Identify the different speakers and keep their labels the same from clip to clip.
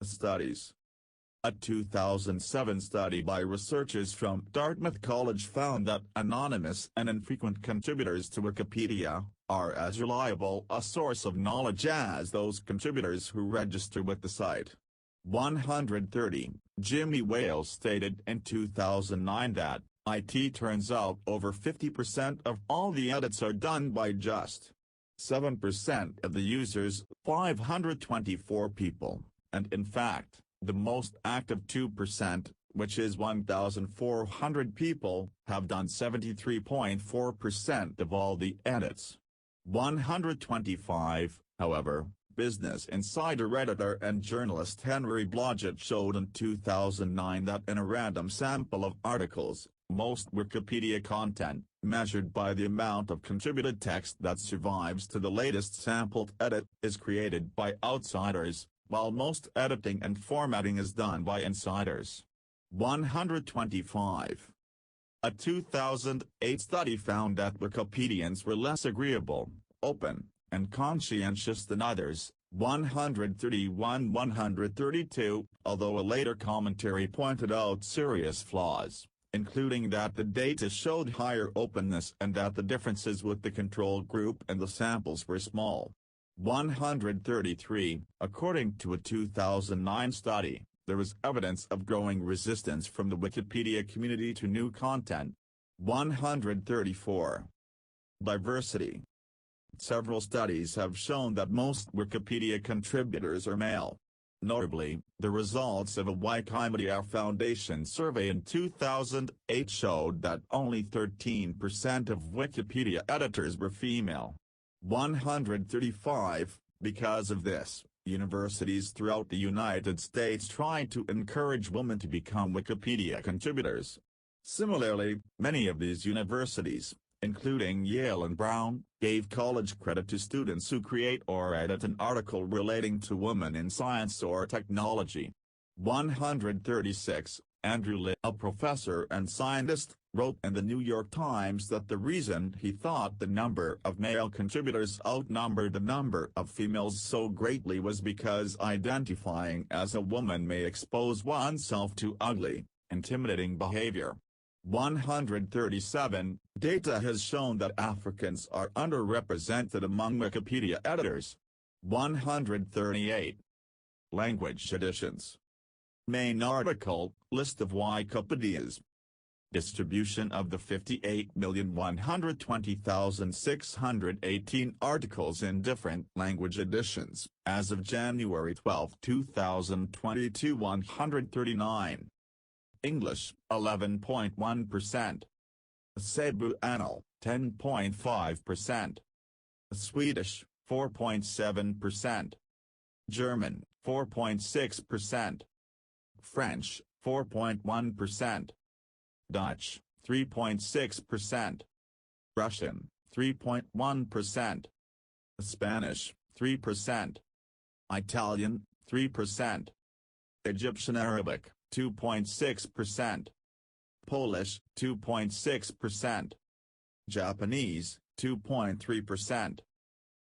Speaker 1: Studies. A 2007 study by researchers from Dartmouth College found that anonymous and infrequent contributors to Wikipedia are as reliable a source of knowledge as those contributors who register with the site. 130, Jimmy Wales stated in 2009 that, "It turns out over 50% of all the edits are done by just 7% of the users, 524 people, and in fact, the most active 2%, which is 1,400 people, have done 73.4% of all the edits." 125, however, Business Insider editor and journalist Henry Blodgett showed in 2009 that in a random sample of articles, most Wikipedia content, measured by the amount of contributed text that survives to the latest sampled edit, is created by outsiders, while most editing and formatting is done by insiders. 125. A 2008 study found that Wikipedians were less agreeable, open, and conscientious than others. 131-132, although a later commentary pointed out serious flaws, including that the data showed higher openness and that the differences with the control group and the samples were small. 133, according to a 2009 study, there was evidence of growing resistance from the Wikipedia community to new content. 134. Diversity. Several studies have shown that most Wikipedia contributors are male. Notably, the results of a Wikimedia Foundation survey in 2008 showed that only 13% of Wikipedia editors were female. 135, because of this, universities throughout the United States tried to encourage women to become Wikipedia contributors. Similarly, many of these universities, including Yale and Brown, gave college credit to students who create or edit an article relating to women in science or technology. 136, Andrew Litt, a professor and scientist, wrote in the New York Times that the reason he thought the number of male contributors outnumbered the number of females so greatly was because identifying as a woman may expose oneself to ugly, intimidating behavior. 137, data has shown that Africans are underrepresented among Wikipedia editors. 138. Language editions. Main article, list of Wikipedias. Distribution of the 58,120,618 articles in different language editions, as of January 12, 2022. 139. English, 11.1%. Cebuano, 10.5%. Swedish, 4.7%. German, 4.6%. French, 4.1%. Dutch, 3.6%. Russian, 3.1%. Spanish, 3%. Italian, 3%. Egyptian Arabic, 2.6%. Polish, 2.6%. Japanese, 2.3%.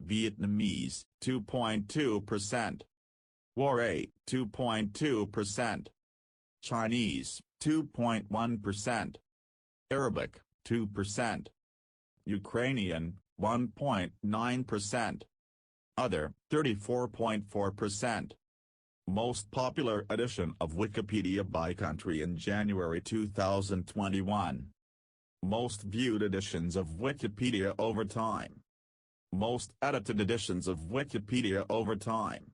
Speaker 1: Vietnamese, 2.2%. Waray, 2.2%. Chinese, 2.1%. Arabic, 2%. Ukrainian, 1.9%. Other, 34.4%. Most popular edition of Wikipedia by country in January 2021. Most viewed editions of Wikipedia over time. Most edited editions of Wikipedia over time.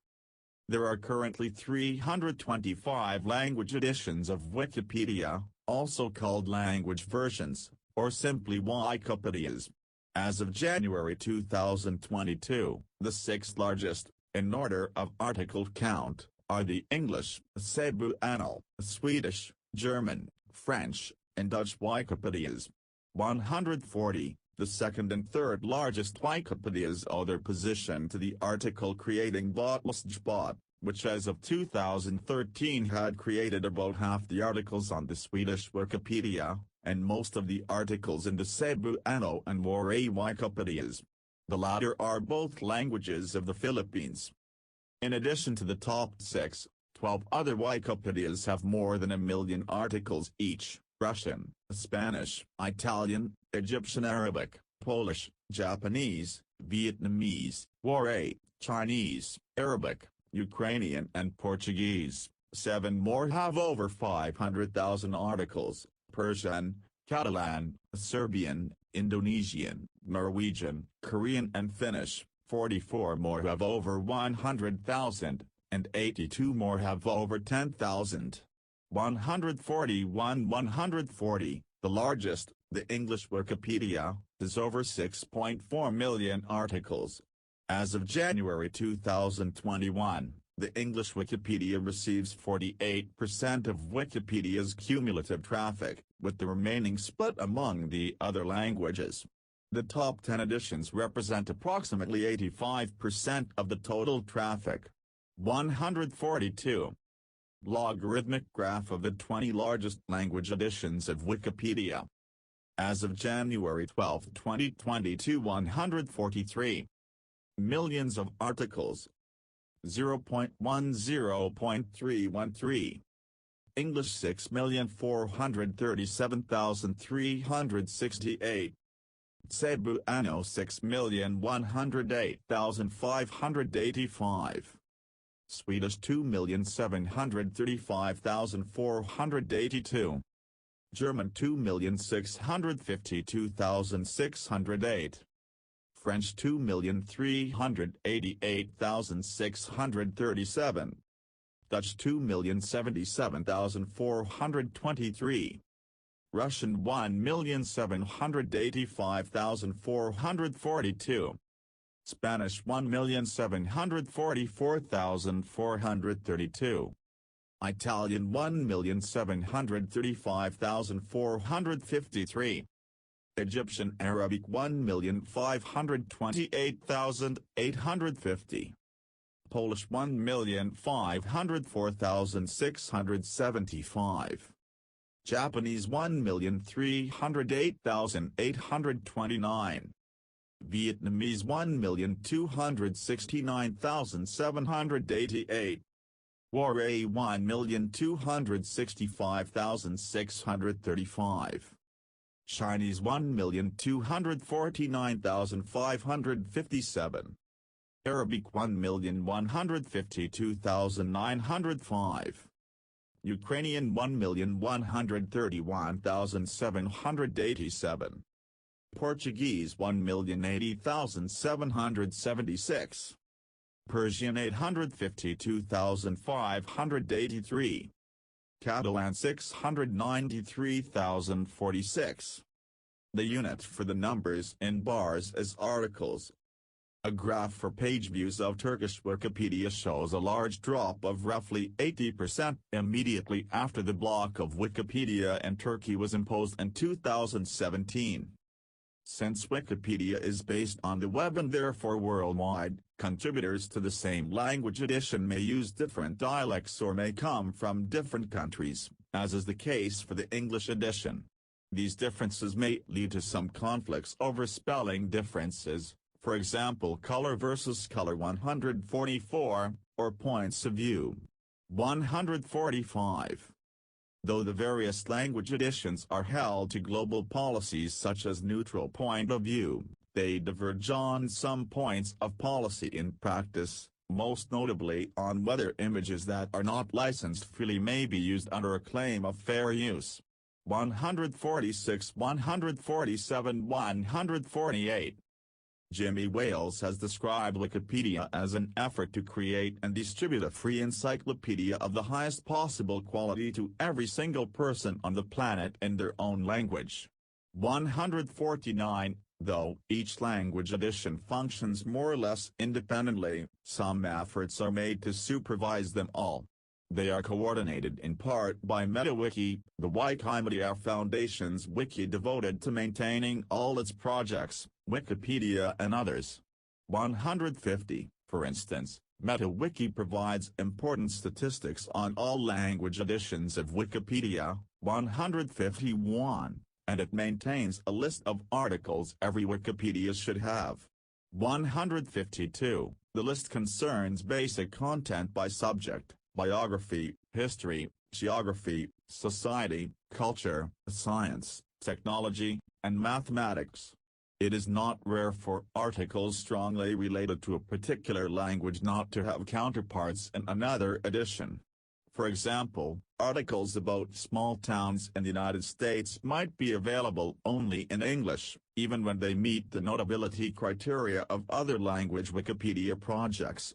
Speaker 1: There are currently 325 language editions of Wikipedia, also called language versions, or simply Wikipedias. As of January 2022, the sixth largest, in order of article count, are the English, Cebuano, Swedish, German, French, and Dutch Wikipedias. 140, the second and third largest Wikipedias owe their position to the article creating bot, which as of 2013 had created about half the articles on the Swedish Wikipedia, and most of the articles in the Cebuano and Waray Wikipedias. The latter are both languages of the Philippines. In addition to the top 6, 12 other Wikipedias have more than 1 million articles each: Russian, Spanish, Italian, Egyptian Arabic, Polish, Japanese, Vietnamese, Waray, Chinese, Arabic, Ukrainian and Portuguese. 7 more have over 500,000 articles: Persian, Catalan, Serbian, Indonesian, Norwegian, Korean and Finnish. 44 more have over 100,000, and 82 more have over 10,000. 140, the largest, the English Wikipedia, has over 6.4 million articles. As of January 2021, the English Wikipedia receives 48% of Wikipedia's cumulative traffic, with the remaining split among the other languages. The top 10 editions represent approximately 85% of the total traffic. 142. Logarithmic graph of the 20 largest language editions of Wikipedia. As of January 12, 2022, 143 millions of articles. 0.10.313. English 6,437,368. Cebuano 6,108,585. Swedish 2,735,482. German 2,652,608. French 2,388,637. Dutch 2,077,423. Russian 1,785,442. Spanish 1,744,432. Italian 1,735,453. Egyptian Arabic 1,528,850. Polish 1,504,675. Japanese 1,308,829. Vietnamese 1,269,788. Waray 1,265,635. Chinese 1,249,557. Arabic 1,152,905. Ukrainian 1,131,787. Portuguese 1,080,776. Persian 852,583. Catalan 693,046. The unit for the numbers in bars is articles. A graph for page views of Turkish Wikipedia shows a large drop of roughly 80% immediately after the block of Wikipedia in Turkey was imposed in 2017. Since Wikipedia is based on the web and therefore worldwide, contributors to the same language edition may use different dialects or may come from different countries, as is the case for the English edition. These differences may lead to some conflicts over spelling differences, for example color versus color 144, or points of view 145. Though the various language editions are held to global policies such as neutral point of view, they diverge on some points of policy in practice, most notably on whether images that are not licensed freely may be used under a claim of fair use. 146, 147, 148. Jimmy Wales has described Wikipedia as an effort to create and distribute a free encyclopedia of the highest possible quality to every single person on the planet in their own language. 149. Though each language edition functions more or less independently, some efforts are made to supervise them all. They are coordinated in part by MetaWiki, the Wikimedia Foundation's wiki devoted to maintaining all its projects, Wikipedia and others. 150. For instance, MetaWiki provides important statistics on all language editions of Wikipedia. 151. And it maintains a list of articles every Wikipedia should have. 152. The list concerns basic content by subject, biography, history, geography, society, culture, science, technology, and mathematics. It is not rare for articles strongly related to a particular language not to have counterparts in another edition. For example, articles about small towns in the United States might be available only in English, even when they meet the notability criteria of other language Wikipedia projects.